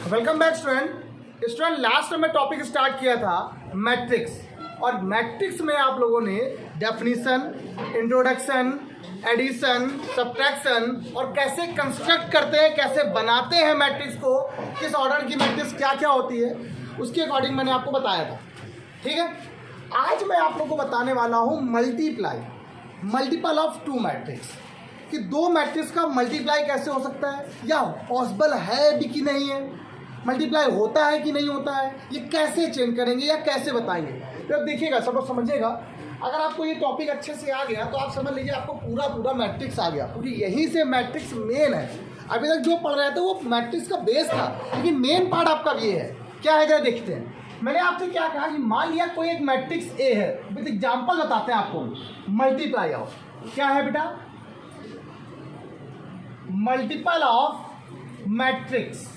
Welcome back student last में topic start किया था मैट्रिक्स। और मैट्रिक्स में आप लोगों ने डेफिनीशन, इंट्रोडक्शन, एडिशन, सब्ट्रैक्शन और कैसे कंस्ट्रक्ट करते हैं, कैसे बनाते हैं मैट्रिक्स को, किस ऑर्डर की मैट्रिक्स क्या क्या होती है, उसके अकॉर्डिंग मैंने आपको बताया था। ठीक है, आज मैं आप लोगों को बताने वाला हूँ मल्टीपल ऑफ टू मैट्रिक्स, कि दो मैट्रिक्स का मल्टीप्लाई कैसे हो सकता है, या पॉसिबल है भी कि नहीं है, मल्टीप्लाई होता है कि नहीं होता है, ये कैसे चेंज करेंगे या कैसे बताएंगे। तो अब देखिएगा, सब लोग समझिएगा। अगर आपको ये टॉपिक अच्छे से आ गया तो आप समझ लीजिए आपको पूरा मैट्रिक्स आ गया, क्योंकि यहीं से मैट्रिक्स मेन है। अभी तक जो पढ़ रहे थे वो मैट्रिक्स का बेस था, लेकिन मेन पार्ट आपका ये है। क्या है जरा देखते हैं। मैंने आपसे क्या कहा कि मान लिया कोई एक मैट्रिक्स ए है, विद एग्जाम्पल बताते हैं आपको। मल्टीप्लाई ऑफ क्या है बेटा, मल्टीपल ऑफ मैट्रिक्स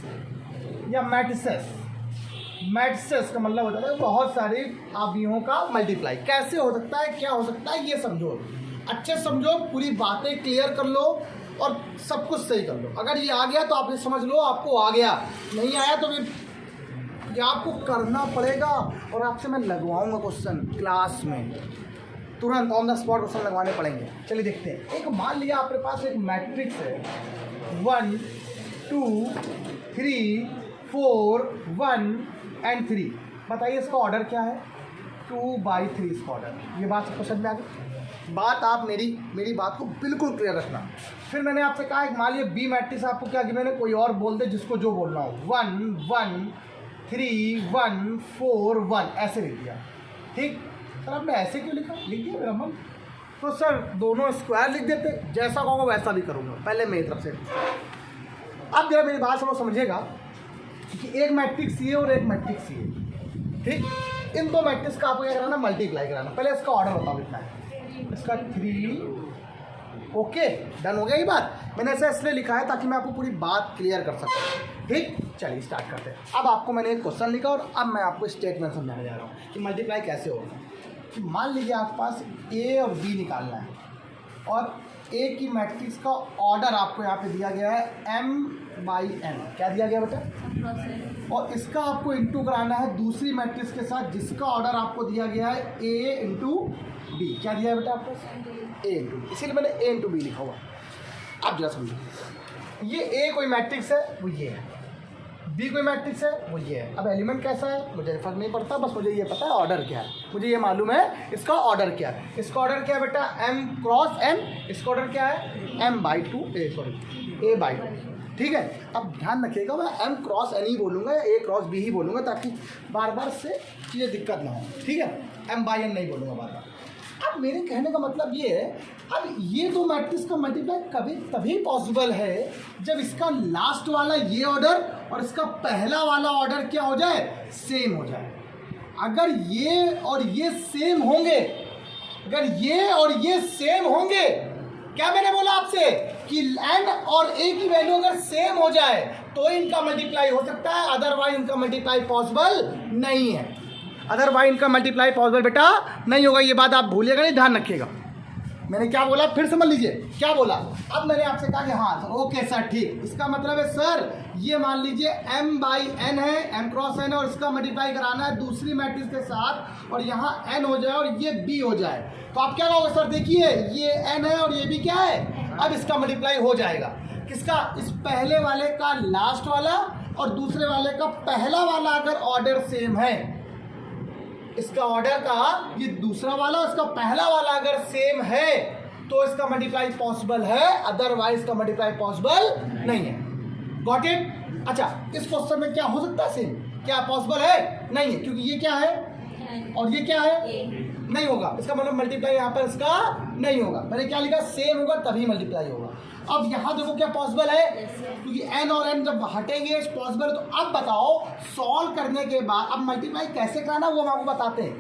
या मैट्रिसेस का मतलब होता है बहुत सारे अवयवों का मल्टीप्लाई। कैसे हो सकता है, क्या हो सकता है, ये समझो, अच्छे समझो, पूरी बातें क्लियर कर लो और सब कुछ सही कर लो। अगर ये आ गया तो आप ये समझ लो आपको आ गया, नहीं आया तो फिर ये आपको करना पड़ेगा। और आपसे मैं लगवाऊंगा क्वेश्चन क्लास में, तुरंत ऑन द स्पॉट क्वेश्चन लगवाने पड़ेंगे। चलिए देखते हैं। एक मान लिया आपके पास एक मैट्रिक्स है 1 2 3 4 1 एंड 3। बताइए इसका ऑर्डर क्या है, 2/3 इसका ऑर्डर। ये बात सबको समझ में आ गई। बात आप मेरी बात को बिल्कुल क्लियर रखना। फिर मैंने आपसे कहा एक मान लिया बी मैट्रिक्स, आपको क्या कि मैंने कोई और बोल दे जिसको जो बोलना हो, 1 1 3 1 4 1 ऐसे लिख दिया। ठीक सर, आपने ऐसे क्यों लिखा, लिख दिया मेरा मन। तो सर दोनों स्क्वायर लिख देते, जैसा कहूँगा वैसा भी करूँगा, पहले मेरी तरफ से। अब जरा मेरी बात सब समझिएगा कि एक मैट्रिक्स ये और एक मैट्रिक्स ये। ठीक, इन दो मैट्रिक्स का आपको क्या कराना, मल्टीप्लाई कराना। पहले इसका ऑर्डर बताओ कितना है, इसका 3। ओके, डन हो गया ये बात। मैंने ऐसा इसलिए लिखा है ताकि मैं आपको पूरी बात क्लियर कर सकूँ। ठीक, चलिए स्टार्ट करते हैं। अब आपको मैंने एक क्वेश्चन लिखा और अब मैं आपको स्टेटमेंट समझाने जा रहा हूँ कि मल्टीप्लाई कैसे होगा। कि मान लीजिए आपके पास ए और बी निकालना है, और ए की मैट्रिक्स का ऑर्डर आपको यहाँ पे दिया गया है m/n। क्या दिया गया बेटा, और इसका आपको इंटू कराना है दूसरी मैट्रिक्स के साथ जिसका ऑर्डर आपको दिया गया है a इंटू बी। क्या दिया है बेटा आपको, a इंटू बी, इसीलिए मैंने a इंटू बी लिखा हुआ। आप जरा समझिए, ये a कोई मैट्रिक्स है वो ये है, बी कोई मैट्रिक्स है वो ये है। अब एलिमेंट कैसा है मुझे फर्क नहीं पड़ता, बस मुझे ये पता है ऑर्डर क्या है, मुझे ये मालूम है इसका ऑर्डर क्या है। इसका ऑर्डर क्या है बेटा, m×n। इसका ऑर्डर क्या है, m/2 a/2। ठीक है, अब ध्यान रखिएगा, मैं m×n ही बोलूँगा या a×b ही बोलूँगा, ताकि बार बार से चीज़ें दिक्कत ना हो। ठीक है, m/n नहीं बोलूँगा बार बार। अब मेरे कहने का मतलब ये है, अब ये दो मैट्रिक्स का मल्टीप्लाई कभी तभी पॉसिबल है जब इसका लास्ट वाला ये ऑर्डर और इसका पहला वाला ऑर्डर क्या हो जाए, सेम हो जाए। अगर ये और ये सेम होंगे, अगर ये और ये सेम होंगे, क्या मैंने बोला आपसे कि n और a की वैल्यू अगर सेम हो जाए तो इनका मल्टीप्लाई हो सकता है, अदरवाइज इनका मल्टीप्लाई पॉसिबल नहीं है। अदरवाइज इनका मल्टीप्लाई पॉसिबल बेटा नहीं होगा। ये बात आप भूलिएगा नहीं, ध्यान रखिएगा। मैंने क्या बोला फिर समझ लीजिए, क्या बोला। अब मैंने आपसे कहा कि हाँ सर, ओके सर, ठीक। इसका मतलब है सर ये मान लीजिए m/n है, m×n है, और इसका मल्टीप्लाई कराना है दूसरी मैट्रिक्स के साथ, और यहाँ n हो जाए और ये b हो जाए। तो आप क्या कहोगे, सर देखिए ये n है और ये b क्या है, अब इसका मल्टीप्लाई हो जाएगा। किसका, इस पहले वाले का लास्ट वाला और दूसरे वाले का पहला वाला अगर ऑर्डर सेम है, इसका ऑर्डर का ये दूसरा वाला उसका पहला वाला अगर सेम है तो इसका मल्टीप्लाई पॉसिबल है, अदरवाइज इसका मल्टीप्लाई पॉसिबल नहीं है। Got it. अच्छा, इस क्वेश्चन में क्या हो सकता है सेम, क्या पॉसिबल है, नहीं है, क्योंकि ये क्या है और ये क्या है, नहीं होगा। इसका मतलब मल्टीप्लाई यहाँ पर इसका नहीं होगा। मैंने क्या लिखा, सेम होगा तभी मल्टीप्लाई होगा। अब यहाँ देखो क्या पॉसिबल है, क्योंकि n और n जब हटेंगे पॉसिबल। तो अब बताओ सॉल्व करने के बाद अब मल्टीप्लाई कैसे कराना वो हम आपको बताते हैं,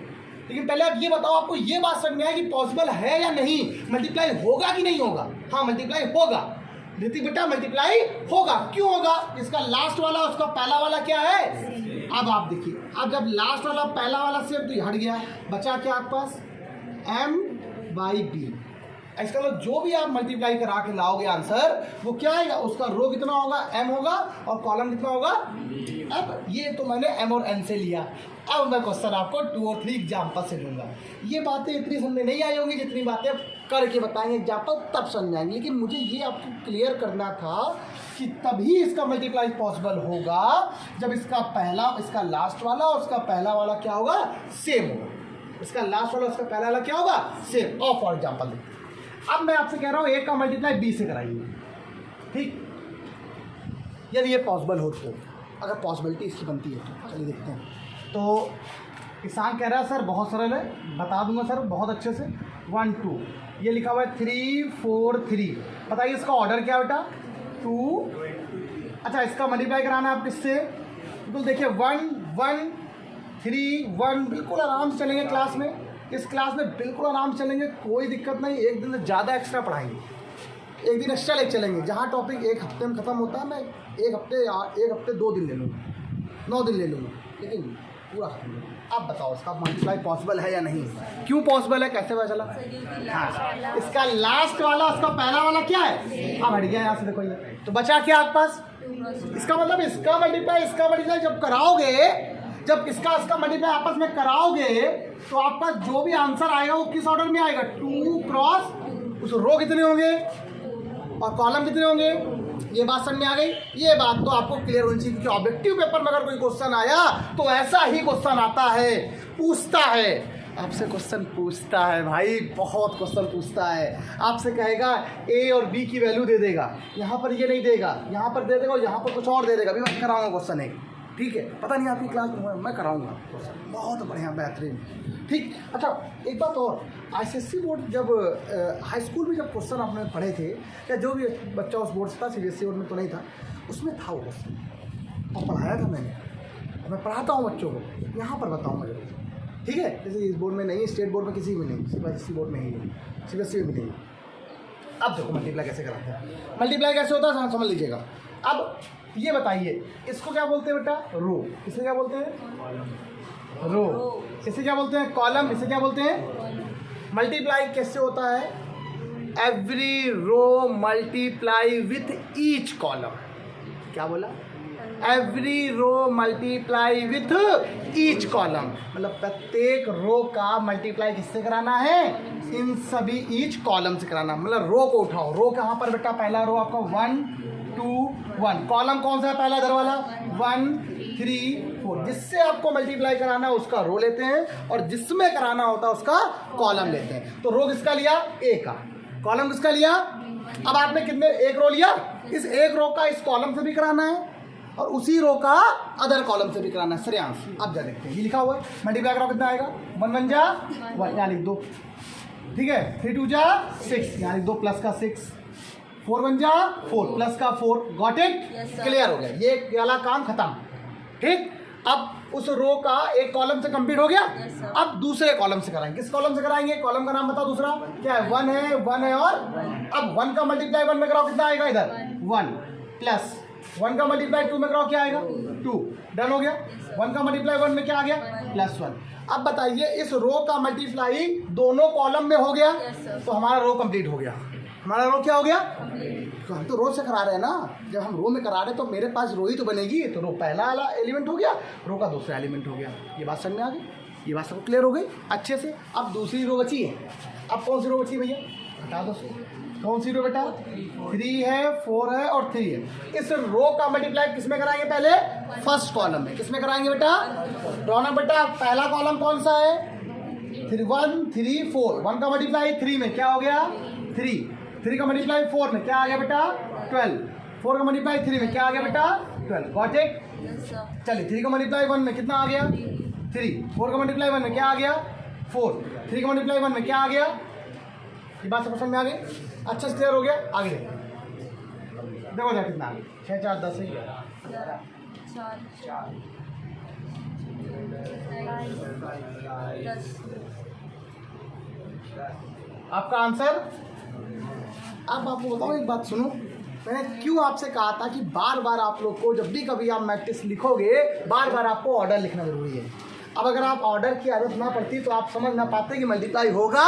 लेकिन पहले आप ये बताओ आपको ये बात समझ में आए कि पॉसिबल है या नहीं, मल्टीप्लाई होगा कि नहीं होगा। हाँ मल्टीप्लाई होगा ऋतिक बेटा, मल्टीप्लाई होगा। क्यों होगा, इसका लास्ट वाला उसका पहला वाला क्या है। अब आप देखिए, अब जब लास्ट वाला पहला वाला से तो हट गया, बचा क्या आपके पास m/b। इसका मतलब जो भी आप मल्टीप्लाई करा के लाओगे आंसर वो क्या आएगा, उसका रो कितना होगा, एम होगा, और कॉलम कितना होगा। अब ये तो मैंने एम और एन से लिया। अब मैं क्वेश्चन आपको 2 और 3 एग्जाम्पल से दूंगा। ये बातें इतनी समझ नहीं आई होंगी जितनी बातें करके बताएंगे एग्जाम्पल तब समझ आएंगे, लेकिन मुझे ये आपको क्लियर करना था कि तभी इसका मल्टीप्लाई पॉसिबल होगा जब इसका पहला, इसका लास्ट वाला और इसका पहला वाला क्या होगा, सेम होगा। इसका लास्ट वाला उसका पहला वाला क्या होगा, सेम। और फॉर एग्जाम्पल देखिए, अब मैं आपसे कह रहा हूँ ए का मल्टीप्लाई बी से कराइए, ठीक, यदि ये पॉसिबल हो तो, अगर पॉसिबिलिटी इसकी बनती है तो चलिए देखते हैं। तो किसान कह रहा है सर बहुत सरल है, बता दूंगा सर बहुत अच्छे से। 1 2 ये लिखा हुआ है 3 4 3, बताइए इसका ऑर्डर क्या है बेटा, 2। अच्छा इसका मल्टीप्लाई कराना है आप किससे, बिल्कुल देखिए 1 1 3 1, बिल्कुल आराम से चलेंगे क्लास में, इस क्लास में बिल्कुल आराम से चलेंगे, कोई दिक्कत नहीं। एक दिन से ज़्यादा एक्स्ट्रा पढ़ाएंगे, एक दिन एक्स्ट्रा लेके चलेंगे। जहाँ टॉपिक एक हफ्ते में ख़त्म होता है मैं एक हफ्ते 2 दिन ले लूँगा, 9 दिन ले लूँगा, लेकिन पूरा खत्म। आप बताओ इसका मल्टीप्लाई पॉसिबल है या नहीं, क्यों पॉसिबल है, कैसे पता चला। हाँ, इसका लास्ट वाला उसका पहला वाला क्या है, अब हट गया यहाँ से, देखो ये तो बचा क्या आपके पास। इसका मतलब इसका मल्टीप्लाई जब कराओगे, जब इसका मल्टीप्लाई आपस में कराओगे तो आपका जो भी आंसर आएगा वो किस ऑर्डर में आएगा, 2 क्रॉस, उस रो कितने होंगे और कॉलम कितने होंगे। ये बात समझ में आ गई। ये बात तो आपको क्लियर होनी चाहिए, क्योंकि ऑब्जेक्टिव पेपर में अगर कोई क्वेश्चन आया तो ऐसा ही क्वेश्चन आता है, पूछता है आपसे, क्वेश्चन पूछता है भाई, बहुत क्वेश्चन पूछता है आपसे, कहेगा ए और बी की वैल्यू दे देगा, यहाँ पर ये नहीं देगा, यहाँ पर दे देगा और यहाँ पर कुछ और दे देगा। अभी मैं कराऊंगा क्वेश्चन एक, ठीक है, पता नहीं आपकी क्लास में मैं कराऊंगा क्वेश्चन, बहुत बढ़िया बेहतरीन, ठीक। अच्छा एक बात और, आईसीएससी बोर्ड जब हाई स्कूल में जब क्वेश्चन आपने पढ़े थे, या जो भी बच्चा उस बोर्ड से था, सीबीएसई बोर्ड में तो नहीं था, उसमें था वो क्वेश्चन और पढ़ाया था मैंने, मैं पढ़ाता हूँ बच्चों को, यहाँ पर बताऊँगा जरूर, ठीक है। जैसे इस बोर्ड में नहीं, स्टेट बोर्ड में किसी में नहीं, सीबीएसई बोर्ड में ही नहीं, सीबीएसई में भी नहीं। अब देखो मल्टीप्लाई कैसे कराते हैं, मल्टीप्लाई कैसे होता है समझ लीजिएगा। अब ये बताइए इसको क्या बोलते हैं बेटा, रो, इसे क्या बोलते हैं, रो, इसे क्या बोलते हैं, कॉलम, इसे क्या बोलते हैं। मल्टीप्लाई कैसे होता है, every row multiply with each column, क्या बोला, every row multiply with each column, मतलब प्रत्येक रो का मल्टीप्लाई किससे कराना है, इन सभी ईच कॉलम से कराना। मतलब रो को उठाओ, रो कहाँ पर बेटा, पहला रो आपका 1 2 1, कॉलम कौन सा है पहला इधर वाला 1 3 4, जिससे आपको मल्टीप्लाई कराना है उसका रो लेते हैं और जिसमें कराना होता है उसका कॉलम लेते हैं। तो रो किसका लिया, ए का, कॉलम किसका लिया। अब आपने कितने, एक रो लिया, इस एक रो का इस कॉलम से भी कराना है और उसी रो का अदर कॉलम से भी कराना है, श्रेयांश। अब जा देखते हैं, ये लिखा हुआ है, मल्टीप्लाई कराओ कितना आएगा, 1 1 जा 1, यहाँ लिख दो, ठीक है, 3 2 जा 6, यहाँ लिख दो, प्लस का 6, 4 1 जा 4, प्लस का 4, गॉट इट, क्लियर हो गया, ये वाला काम खत्म, ठीक। अब उस रो का एक कॉलम से कंप्लीट हो गया, अब दूसरे कॉलम से कराएंगे, किस कॉलम से कराएंगे, कॉलम का नाम बताओ दूसरा क्या है, 1 है और अब 1 का मल्टीप्लाई 1 में कराओ कितना आएगा इधर 1, प्लस 1 का मल्टीप्लाई 2 में कराओ क्या आएगा 2, डन हो गया। 1 का मल्टीप्लाई 1 में क्या आ गया +1। अब बताइए इस रो का मल्टीप्लाई दोनों कॉलम में हो गया, तो हमारा रो कंप्लीट हो गया, हमारा रो क्या हो गया, तो हम तो रो से करा रहे हैं ना, जब हम रो में करा रहे हैं तो मेरे पास रो ही तो बनेगी, तो रो पहला वाला एलिमेंट हो गया, रो का दूसरा एलिमेंट हो गया। ये बात समझ में आ गई, ये बात सबको क्लियर हो गई अच्छे से। अब दूसरी रो बची है, अब कौन सी रो बची भैया बता दो, कौन सी रो बेटा, 3 है 4 है और 3 है। इस रो का मल्टीप्लाई किस में कराएंगे, पहले फर्स्ट कॉलम में, किस में कराएंगे बेटा, रौनक बेटा पहला कॉलम कौन सा है 1 3 4, 1 का मल्टीप्लाई 3 में क्या हो गया 3 का मल्टीप्लाई 4 में क्या आ गया बेटा 12, 4 का मल्टीप्लाई 3 में क्या आ गया बेटा 12, गॉट इट। चलिए 3 का मल्टीप्लाई 1 में कितना आ गया 3, 4 का मल्टीप्लाई 1 में क्या आ गया 4, 3 का मल्टीप्लाई 1 में क्या आ गया, ये बात समझ में आ गई, अच्छा से क्लियर हो गया। आगे देखो जा कितना आ गया 6 4 10 आपका आंसर। अब आपको बताओ एक बात सुनो, मैंने क्यों आपसे कहा था कि बार बार आप लोग को जब भी कभी आप मैट्रिक्स लिखोगे बार बार आपको ऑर्डर लिखना जरूरी है। अब अगर आप ऑर्डर की आदत ना पड़ती तो आप समझ ना पाते कि मल्टीप्लाई होगा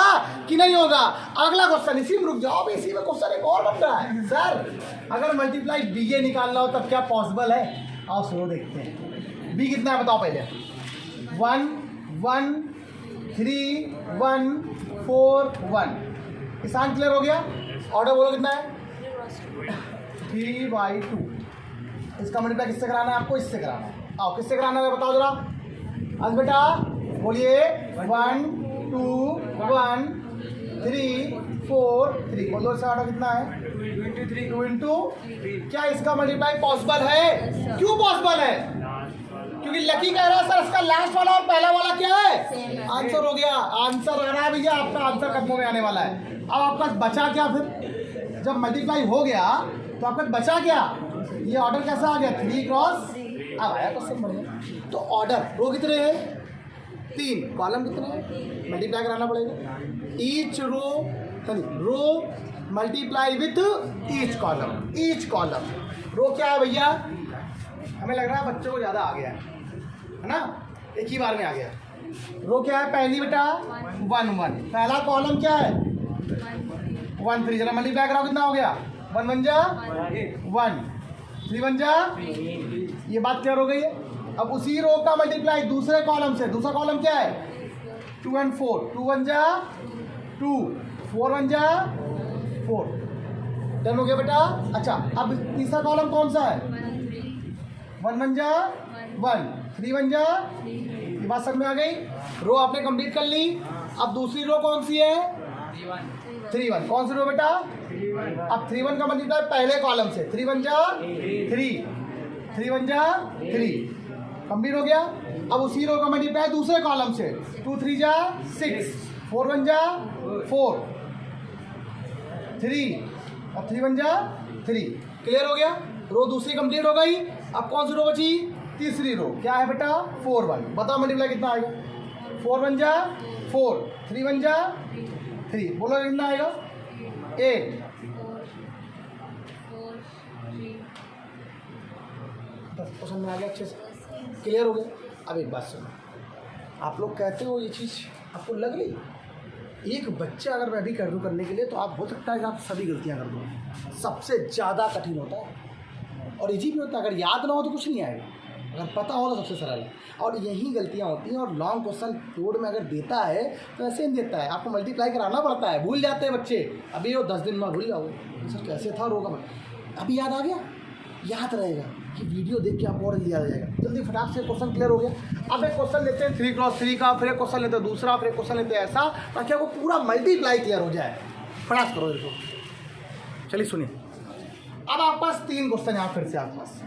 कि नहीं होगा। अगला क्वेश्चन, इसी में रुक जाओ, इसी में क्वेश्चन एक और बन रहा है सर, अगर मल्टीप्लाई बी ए निकालना हो तब क्या पॉसिबल है? आओ सुनो देखते हैं। बी कितना है बताओ पहले। 1 1 3 1 4 1। किसान क्लियर हो गया? ऑर्डर बोलो कितना है? 3/2। इसका मल्टीप्लाई किससे कराना है आपको? इससे कराना है। आओ किससे कराना है बताओ जरा। आज बेटा बोलिए 1 2 1 3 4 3। बोलो इसका ऑर्डर कितना है? 2 इंटू। क्या इसका मल्टीप्लाई पॉसिबल है? क्यों पॉसिबल है? क्योंकि लकी कह रहा है सर इसका लास्ट वाला और पहला वाला क्या है? आंसर हो गया। आंसर आ रहा है भैया, आपका आंसर कदमों में आने वाला है। अब आपका बचा क्या फिर? जब मल्टीप्लाई हो गया तो आपका बचा क्या? ये ऑर्डर कैसा आ गया? 3 क्रॉस। अब आया क्वेश्चन बढ़िया। तो ऑर्डर रो कितने हैं? 3, कॉलम कितने हैं? मल्टीप्लाई कराना पड़ेगा। Each row multiply with each column. Each column row क्या है भैया? हमें लग रहा है बच्चों को ज़्यादा आ गया है ना, एक ही बार में आ गया। रो क्या है पहली बेटा? 1 1। पहला कॉलम क्या है? 1 3। जरा मल्टीप्लाई कराओ कितना हो गया? 1 1 जा 1 3 1 जा। ये बात क्लियर हो गई है। अब उसी रो का मल्टीप्लाई दूसरे कॉलम से। दूसरा कॉलम क्या है? 2 and 4। 2 1 जा 2 4 1 जा 4। डन हो गया बेटा। अच्छा अब तीसरा कॉलम कौन सा है? 1 1 जा 1 3 1 जा। ये बात समझ में आ गई? रो आपने कंप्लीट कर ली। अब दूसरी रो कौन सी है? 3 1। कौन सी रो बेटा? अब 3 1 का मल्टीप्लाई पहले कॉलम से। 3 1 जा 3 3 1 जा 3। कंप्लीट हो गया। अब उसी रो का मल्टीप्लाई दूसरे कॉलम से। 2 3 जा 6 4 1 जा 4 3 और 3 1 जा 3। क्लियर हो गया? रो दूसरी कंप्लीट हो गई। अब कौन सी रो बची? तीसरी रो क्या है बेटा? 4 1। बताओ मल्टीप्लाई कितना आएगा? 4 1 जा 4 3 1 जा 3। बोलो कितना आएगा? 8। क्वेश्चन में आ गया अच्छे से? क्लियर हो गया? अब एक बात सुनो, आप लोग कहते हो ये चीज़ आपको लग रही, एक बच्चा अगर मैं भी कर दूँ करने के लिए तो आप हो सकता है कि आप सभी गलतियाँ कर दो। सबसे ज़्यादा कठिन होता है और इजी भी होता है। अगर याद ना हो तो कुछ नहीं आएगा, अगर पता हो तो सबसे सरल है। और यही गलतियाँ होती हैं। और लॉन्ग क्वेश्चन बोर्ड में अगर देता है तो ऐसे नहीं देता है, आपको मल्टीप्लाई कराना पड़ता है। भूल जाते हैं बच्चे, अभी वो 10 दिन में भूल जाओगे सर कैसे था रो का। अभी याद आ गया? याद रहेगा कि वीडियो देख के आपको और जल्दी याद आ जाएगा। जल्दी फटाक से क्वेश्चन क्लियर हो गया। अब एक क्वेश्चन लेते हैं 3 क्रॉस 3 का, फिर एक क्वेश्चन लेते हैं दूसरा, फिर एक क्वेश्चन लेते हैं ऐसा, ताकि आपको पूरा मल्टीप्लाई क्लियर हो जाए। फटाक करो इसको। चलिए सुनिए, अब आपके पास 3 क्वेश्चन यहाँ फिर से आपके पास।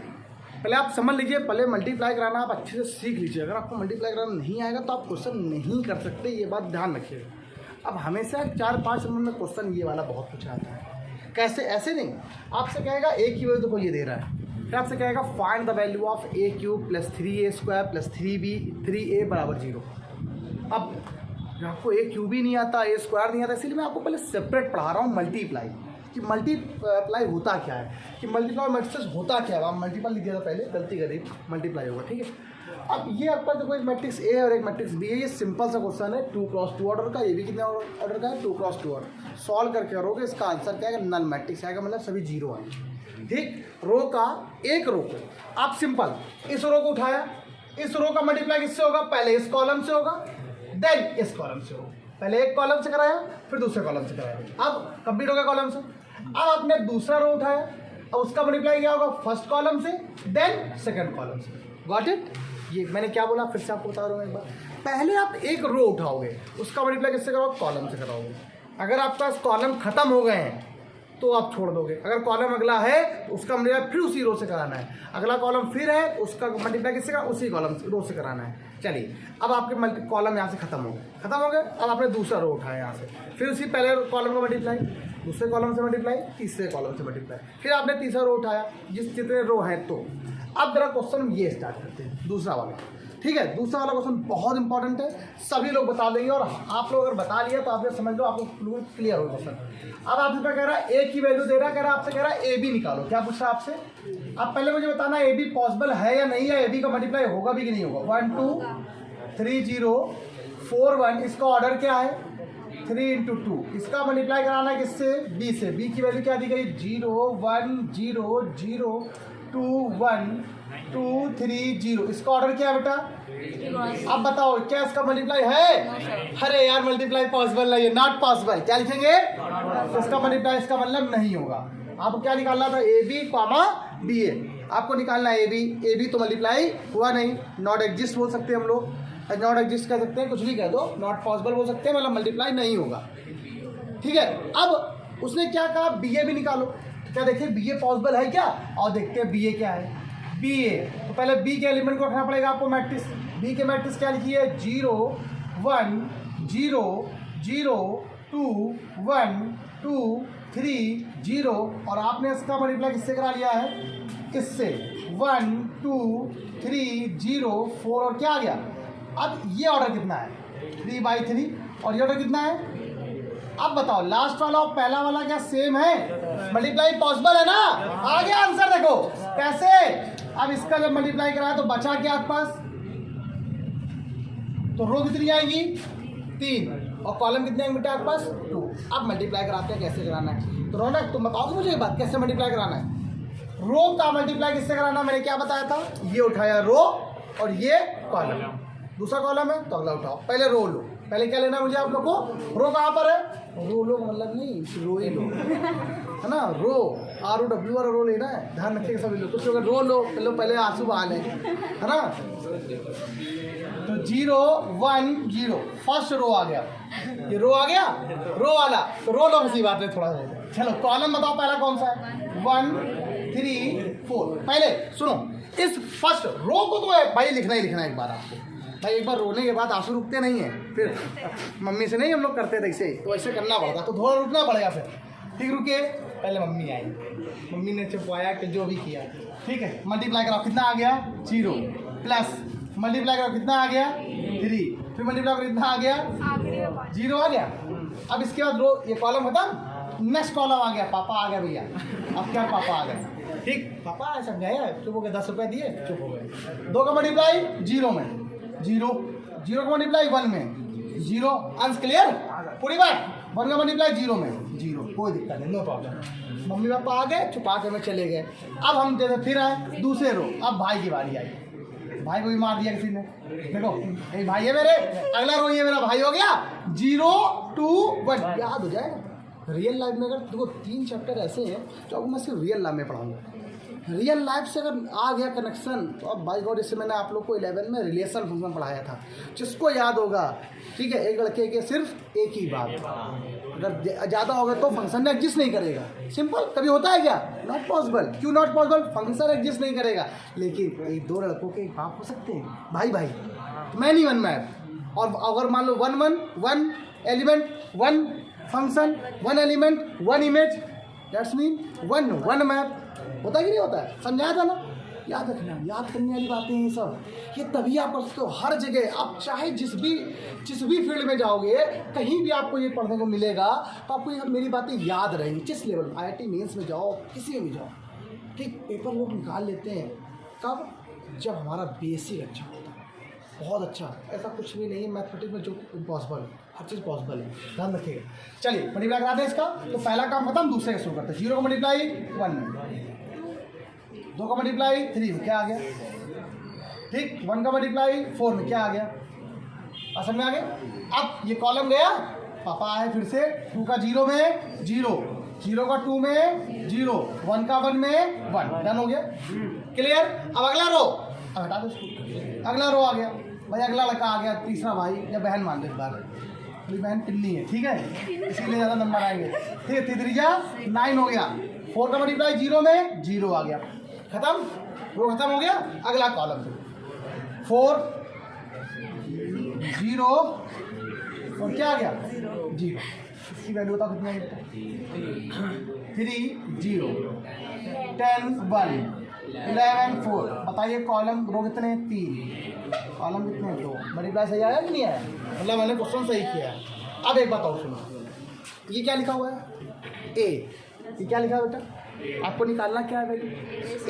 पहले आप समझ लीजिए, पहले मल्टीप्लाई कराना आप अच्छे से सीख लीजिए। अगर आपको मल्टीप्लाई कराना नहीं आएगा तो आप क्वेश्चन नहीं कर सकते, ये बात ध्यान रखिएगा। अब हमेशा 4-5 नंबर में क्वेश्चन ये वाला बहुत कुछ आता है। कैसे? ऐसे नहीं, आपसे कहेगा ए की वैल्यू देखो ये दे रहा है, फिर आपसे कहेगा find the value of a cube plus 3a² plus 3a बराबर 0। अब आपको a क्यूब ही नहीं आता, a² नहीं आता, इसलिए मैं आपको पहले सेपरेट पढ़ा रहा हूँ मल्टीप्लाई, कि मल्टीप्लाई होता क्या है, कि मल्टीप्लाई मैट्रिक्स होता क्या है। आप मल्टीपल लिख दिया था पहले, गलती करी, मल्टीप्लाई होगा, ठीक है। अब ये आपका देखो एक मैट्रिक्स ए और एक मैट्रिक्स बी है। ये सिंपल सा क्वेश्चन है 2 क्रॉस 2 ऑर्डर का। ये भी कितने ऑर्डर का है? 2 क्रॉस 2 ऑर्डर। सॉल्व करके करोगे इसका आंसर क्या है? नल मैट्रिक्स आएगा, मतलब सभी 0 आएंगे, ठीक। रो का एक रो को आप सिंपल इस रो को उठाया, इस रो का मल्टीप्लाई किससे होगा? पहले इस कॉलम से होगा, देन इस कॉलम से होगा। पहले एक कॉलम से कराया, फिर दूसरे कॉलम से कराया। अब कंप्लीट हो गया कॉलम से। अब आपने दूसरा रो उठाया, अब उसका मल्टीप्लाई क्या होगा? फर्स्ट कॉलम से, देन सेकंड कॉलम से। Got it? ये मैंने क्या बोला फिर से आपको बता रहा हूँ एक बार। पहले आप एक रो उठाओगे, उसका मल्टीप्लाई किससे कराओगे? कॉलम से कराओगे। अगर आपका कॉलम खत्म हो गए हैं तो आप छोड़ दोगे। अगर कॉलम अगला है तो उसका मल्टीप्लाई फिर उसी रो से कराना है। अगला कॉलम फिर है, उसका मल्टीप्लाई किससे कराना? उसी कॉलम रो से कराना है। चलिए, अब आपके कॉलम यहाँ से खत्म हो गए। अब आपने दूसरा रो उठाया यहाँ से, फिर उसी पहले कॉलम का मल्टीप्लाई, दूसरे कॉलम से मल्टीप्लाई, तीसरे कॉलम से मल्टीप्लाई, फिर आपने तीसरा रो उठाया, जितने रो हैं। तो अब जरा क्वेश्चन ये स्टार्ट करते हैं, दूसरा वाला, ठीक है। दूसरा वाला क्वेश्चन बहुत इंपॉर्टेंट है, सभी लोग बता देंगे, और आप लोग अगर बता लिया तो आप ये समझ लो आपको बिल्कुल क्लियर हो क्वेश्चन। अब आपसे क्या कह रहा है? ए की वैल्यू दे रहा है, कह रहा है आपसे, कह रहा है ए बी निकालो। क्या पूछ रहा है आपसे? आप पहले मुझे बताना ए बी पॉसिबल है या नहीं है, ए बी का मल्टीप्लाई होगा भी कि नहीं होगा। 1 2 3041, इसका ऑर्डर क्या है 3 × 2, इसका मल्टीप्लाई कराना है किससे b से, b की वैल्यू क्या दी गई 0 1 0 0 2 1 2 3 0, इसका ऑर्डर क्या है बेटा। अब बताओ क्या इसका मल्टीप्लाई है, अरे यार मल्टीप्लाई पॉसिबल नहीं है, नॉट पॉसिबल, क्या लिखेंगे इसका मल्टीप्लाई, इसका मतलब नहीं होगा। आपको क्या निकालना था ए बी कॉमा बी ए, आपको निकालना है ए बी तो मल्टीप्लाई हुआ नहीं, नॉट एग्जिस्ट बोल सकते हैं हम लोग, नॉट एग्जिस्ट कह सकते हैं, कुछ भी कह दो, नॉट पॉसिबल बोल सकते हैं, मतलब मल्टीप्लाई नहीं होगा। ठीक है, अब उसने क्या कहा बी ए भी निकालो, क्या देखिए बी ए पॉसिबल है क्या, और देखते हैं बी ए क्या है। बी ए तो पहले बी के एलिमेंट को रखना पड़ेगा आपको मैट्रिक्स, बी के मैट्रिक्स क्या लिखिए 0 1 0 0 2 1 2 3 0, और आपने इसका मल्टीप्लाई किससे करा लिया है, किससे 1 2 3 0 4, और क्या आ गया। अब ये ऑर्डर कितना है 3/3, और ये ऑर्डर कितना है। अब बताओ लास्ट वाला और पहला वाला क्या सेम है, मल्टीप्लाई पॉसिबल है ना, आ गया आंसर। देखो कैसे, अब इसका जब मल्टीप्लाई कराया तो बचा क्या आपके पास, तो रो कितनी आएगी 3, और कॉलम कितने आएंगे बेटा आपके पास 2। अब मल्टीप्लाई कराते हैं, कैसे कराना है, तो रौनक तुम बताओगे मुझे एक बात, कैसे मल्टीप्लाई कराना है। रो का मल्टीप्लाई किससे कराना, मैंने क्या बताया था, ये उठाया रो और ये कॉलम, दूसरा कॉलम है तो अगला उठाओ, पहले रो लो, पहले क्या लेना है मुझे आप लोग को, रो कहाँ पर है, रो लो मतलब नहीं रो ही लो है ना, रो ROW और रो लेना है, ध्यान रखिएगा सभी लोग, कुछ लोग रो लो पहले आंसू बहा लें, है ना। तो 0 1 0 फर्स्ट रो आ गया, ये रो आ गया रो वाला, तो रो लो किसी बात है थोड़ा सा। चलो कॉलम बताओ पहला कौन सा है 1 3 4। पहले सुनो, इस फर्स्ट रो को तो भाई लिखना ही लिखना है एक बार आपको, भाई एक बार रोने के बाद आंसू रुकते नहीं हैं, फिर मम्मी से नहीं हम लोग करते थे ऐसे, तो ऐसे करना पड़ता, तो थोड़ा रुकना पड़ेगा फिर। ठीक रुके, पहले मम्मी आई, मम्मी ने चुपवाया कि जो भी किया, ठीक है। मल्टीप्लाई कराओ कितना आ गया 0, प्लस मल्टीप्लाई कराओ कितना आ गया 3, फिर मल्टीप्लाई करो कितना आ गया 0 आ गया। अब इसके बाद रो ये कॉलम खत्म, नेक्स्ट कॉलम आ गया, पापा आ गया भैया, अब क्या पापा आ गए, ठीक पापा ऐसा गया, चुप हो गए, 10 रुपये दिए चुप हो गए। 2 का मल्टीप्लाई 0 में 0, 0 का मल्टीप्लाई 1 में 0, अंश क्लियर पूरी बात, 1 का मल्टीप्लाई 0 में 0, कोई दिक्कत नहीं, नो प्रॉब्लम। मम्मी पापा आ गए, छुपा के में चले गए। अब हम जैसे फिर आए दूसरे रो, अब भाई की बारी आई, भाई को भी मार दिया किसी ने, देखो ये भाई है मेरे, अगला रो ये मेरा भाई हो गया 0 2 1, याद हो जाएगा। रियल लाइफ में अगर देखो 3 चैप्टर ऐसे हैं जो मैं सिर्फ रियल लाइफ में पढ़ाऊंगा, रियल लाइफ से अगर आ गया कनेक्शन तो अब बाई गॉड, इससे मैंने आप लोग को 11 में रिलेशन फंक्शन पढ़ाया था, जिसको याद होगा, ठीक है। एक लड़के के सिर्फ एक ही बात, अगर ज़्यादा होगा तो फंक्शन एग्जिस्ट नहीं करेगा, सिंपल। कभी होता है क्या, नॉट पॉसिबल, क्यों नॉट पॉसिबल, फंक्शन एग्जिस्ट नहीं करेगा। लेकिन एक 2 लड़कों के बाप हो सकते हैं, भाई भाई, मैन ही वन मैप, और अगर मान लो 1 element 1 function 1 element 1 image, that's mean 1 map, होता कि नहीं होता है, समझाया था ना। याद रखना, याद करने वाली बातें हैं ये सब, ये तभी आप कर सकते हो। हर जगह आप चाहे जिस भी फील्ड में जाओगे, कहीं भी आपको ये पढ़ने को मिलेगा, तो आपको ये मेरी बातें याद रहेंगी। जिस लेवल में IIT मेंस में जाओ, किसी में भी जाओ, ठीक, पेपर लोग निकाल लेते हैं कब, जब हमारा बेसिक अच्छा होता है, बहुत अच्छा। ऐसा कुछ भी नहीं है मैथमेटिक्स में जो इम्पॉसिबल है, हर चीज़ पॉसिबल है, ध्यान रखिएगा। चलिए मल्टीप्लाई कराते हैं इसका, तो पहला काम खत्म, दूसरे का शुरू करते हैं। 0 का मल्टीप्लाई 1 में, 2 का मल्टीप्लाई 3 में क्या आ गया, ठीक, 1 का मल्टीप्लाई 4 में क्या आ गया, समझ में आ गया। अब ये कॉलम गया, पापा आए फिर से, 2 का 0 में 0, 0 का 2 में 0, 1 का 1 में 1, डन हो गया, क्लियर। अब अगला रो, अब हटा दो इसको, अगला रो आ गया भाई, अगला लड़का आ गया, तीसरा भाई या बहन मान लो, इस बार मेरी बहन पिल्ली है, ठीक है, इसीलिए ज़्यादा नंबर आएंगे, ठीक है। 3 9 हो गया, 4 का मल्टीप्लाई 0 में 0 आ गया, खत्म, रो खत्म हो गया। अगला कॉलम 4 0 और क्या आ गया 0, इसकी वैल्यू बताओ कितनी आई, 3 0 10 1 11 4, बताइए कॉलम रो कितने हैं 3, कॉलम कितने हैं 2, मल्टीप्लाई सही आया कि नहीं आया, मतलब मैंने क्वेश्चन सही किया। अब एक बताओ सुनो, ये क्या लिखा हुआ है A, ये क्या लिखा है बेटा, आपको निकालना क्या है वैल्यू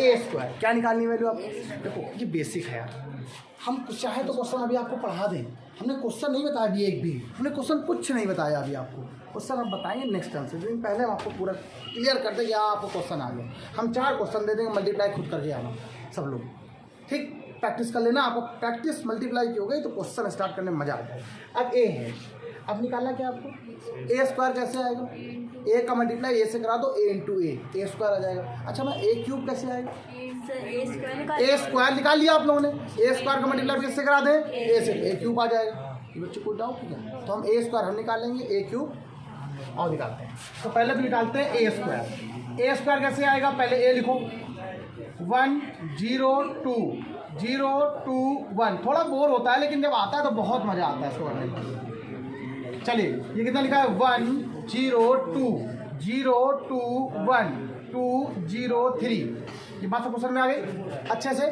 A², क्या निकालनी वैल्यू आप, देखो ये बेसिक है यार, हम चाहे तो क्वेश्चन अभी आपको पढ़ा दें, हमने क्वेश्चन नहीं बताया अभी एक भी, हमने क्वेश्चन कुछ नहीं बताया अभी आपको। क्वेश्चन आप बताएंगे नेक्स्ट टाइम से, लेकिन पहले हम आपको पूरा क्लियर कर दें कि आपको क्वेश्चन आ गया। हम 4 क्वेश्चन दे देंगे, मल्टीप्लाई खुद करके आना सब लोग, ठीक। प्रैक्टिस कर लेना, आपको प्रैक्टिस मल्टीप्लाई की हो गई तो क्वेश्चन स्टार्ट करने में मजा आ जाएगा। अब ए है, अब निकालना क्या आपको, ए स्क्वायर कैसे आएगा, ए का मल्टीप्लाई ए से करा दो, ए इंटू ए स्क्वायर आ जाएगा। अच्छा मैं ए क्यूब कैसे आएगा, ए स्क्वायर निकाल लिया आप लोगों ने, ए स्क्वायर का मल्टीप्लाई किससे करा दें, ए से, ए क्यूब आ जाएगा। बच्चे कोई डाउट नहीं, तो हम ए स्क्वायर हम निकालेंगे, ए क्यूब और निकालते हैं। तो पहले तो निकालते हैं ए स्क्वायर। ए स्क्वायर कैसे आएगा, पहले ए लिखो, 1 0 2 0 2 1। थोड़ा बोर होता है लेकिन जब आता है तो बहुत मज़ा आता है इसको करने में। चलिए ये कितना लिखा है, 1 0 2 0 2 1 2 0 3। ये बात सबको समझ में आ गई अच्छे से,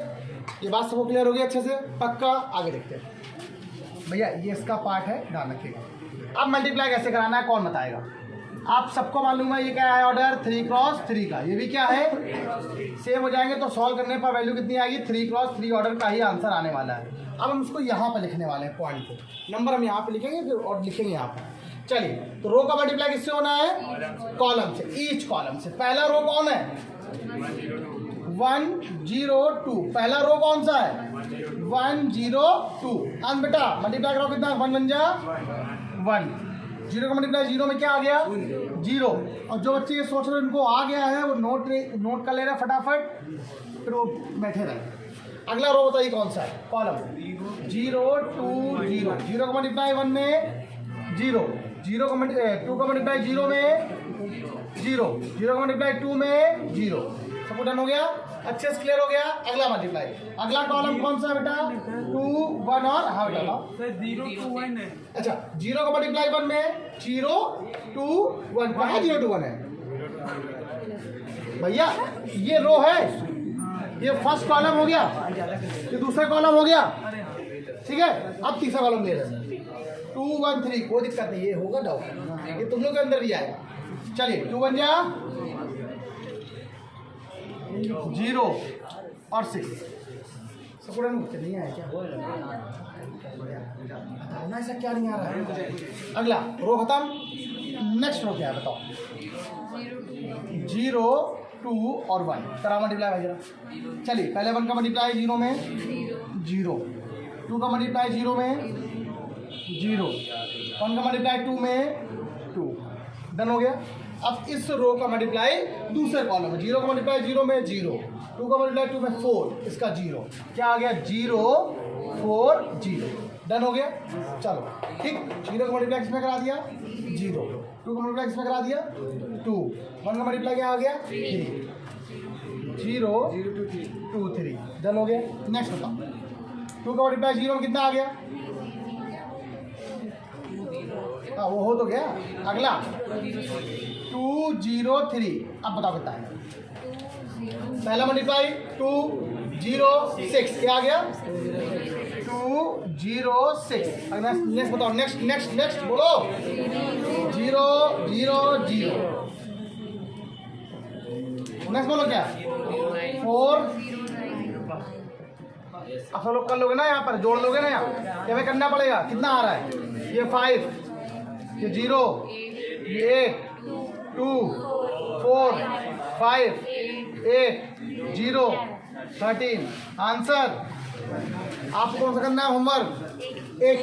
ये बात सबको क्लियर हो गई अच्छे से, पक्का। आगे देखते हैं भैया, ये इसका पार्ट है, ध्यान रखिएगा। अब मल्टीप्लाई कैसे कराना है कौन बताएगा, आप सबको मालूम है ये क्या है ऑर्डर, 3 क्रॉस 3 का, ये भी क्या है सेम हो जाएंगे। तो सॉल्व करने पर वैल्यू कितनी आएगी, 3 क्रॉस 3 ऑर्डर का ही आंसर आने वाला है। अब हम उसको यहाँ पर लिखने वाले हैं, पॉइंट को, नंबर हम यहाँ पे लिखेंगे फिर और लिखेंगे यहाँ पर। चलिए तो रो का मल्टीप्लाई किससे होना है, कॉलम से, ईच कॉलम से। पहला रो कौन है, 1 0 2, पहला रो कौन सा है, 1 0 2। अंत बेटा मल्टीप्लाई करो कितना, 1 1 जा 1, 0 का मल्टीप्लाई 0 में क्या आ गया 0। और जो बच्चे ये सोच रहे हैं उनको आ गया है वो नोट कर ले रहे हैं फटाफट, फिर वो बैठे रहे। अगला रो बताइए कौन सा है, कॉलम 0 2 0, 0 का मल्टीप्लाई 1 में 0, 0 का 2 का मल्टीप्लाई 0 में 0, 0 का मल्टीप्लाई 2 में 0। सब डन हो गया, अच्छे से क्लियर हो गया। अगला मल्टीप्लाई, अगला कॉलम कौन सा बेटा, 2 1 और हाँ बेटा 0 2 1 है। अच्छा 0 का मल्टीप्लाई 1 में 0 2 1, कहाँ 0 2 1 है भैया, ये रो है, ये फर्स्ट कॉलम हो गया, ये दूसरा कॉलम हो गया, ठीक है। अब तीसरा कॉलम ले रहे हैं, 2 1 3, कोई दिक्कत नहीं, ये होगा डाउट, ये तुम लोग के अंदर भी आएगा। चलिए 2 1 जा 0 और 6, सब नहीं आया क्या, बताना ऐसा क्या नहीं आ रहा है। अगला रो खत्म, नेक्स्ट रो क्या है बताओ, 0 2 और 1 करा मल्टीप्लाई भाई जरा। चलिए पहले 1 का मल्टीप्लाई 0 में 0, 2 का मल्टीप्लाई 0 में 0, 1 का मल्टीप्लाई 2 में 2, डन हो गया। अब इस रो का मल्टीप्लाई दूसरे कॉलम में, 0 का मल्टीप्लाई 0 में 0, 2 का मल्टीप्लाई 2 में 4, इसका 0 क्या आ गया 0 4 0, डन हो गया। चलो ठीक, 0 का मल्टीप्लाई किसमें करा दिया 0, 2 का मल्टीप्लाई किसमें करा दिया 2, 1 का मल्टीप्लाई क्या आ गया 3, 0 2 3, डन हो गया। नेक्स्ट बताओ, 2 का मल्टीप्लाई 0 में कितना आ गया, हाँ वो हो तो गया। अगला 2 0 3, अब बताओ कितना है, पहला मल्टीप्लाई 2 0 6, क्या आ गया 2 0 6। अगला नेक्स्ट बताओ, नेक्स्ट नेक्स्ट नेक्स्ट बोलो, 0 0 0, नेक्स्ट बोलो क्या 4। आप सब लोग कर लोगे ना, यहाँ पर जोड़ लोगे ना, यहाँ हमें करना पड़ेगा। कितना आ रहा है, ये 5, ये 0, ये 8 2 4 5 8 0 13। आंसर आपको कौन सा करना है होमवर्क, ए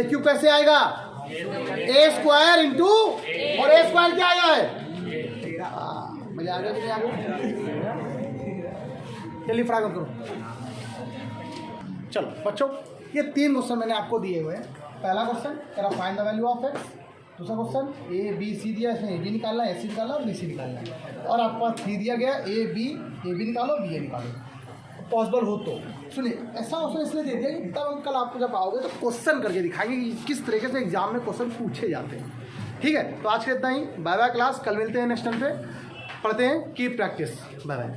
क्यूब कैसे आएगा, ए स्क्वायर इंटू, और ए स्क्वायर क्या आया है, मजा आ गया कि नहीं आ गया, जल्दी फटाफट करो। चलो बच्चों, ये 3 क्वेश्चन मैंने आपको दिए हुए हैं। पहला क्वेश्चन तेरा find the value of x, दूसरा क्वेश्चन ए बी सी दिया, इसमें ए बी निकालना है, ए सी निकालना है, बी सी निकालना है, और आपके पास 3 दिया गया ए बी निकालो, बी ए निकालो, पॉसिबल हो तो। सुनिए ऐसा ऑप्शन इसलिए दे दिया कि तब हम कल आपको जब आओगे तो क्वेश्चन करके दिखाएंगे कि किस तरीके से एग्जाम में क्वेश्चन पूछे जाते हैं। ठीक है, तो आज के इतना ही, बाय बाय क्लास, कल मिलते हैं नेक्स्ट टाइम पे, पढ़ते हैं की प्रैक्टिस, बाय बाय।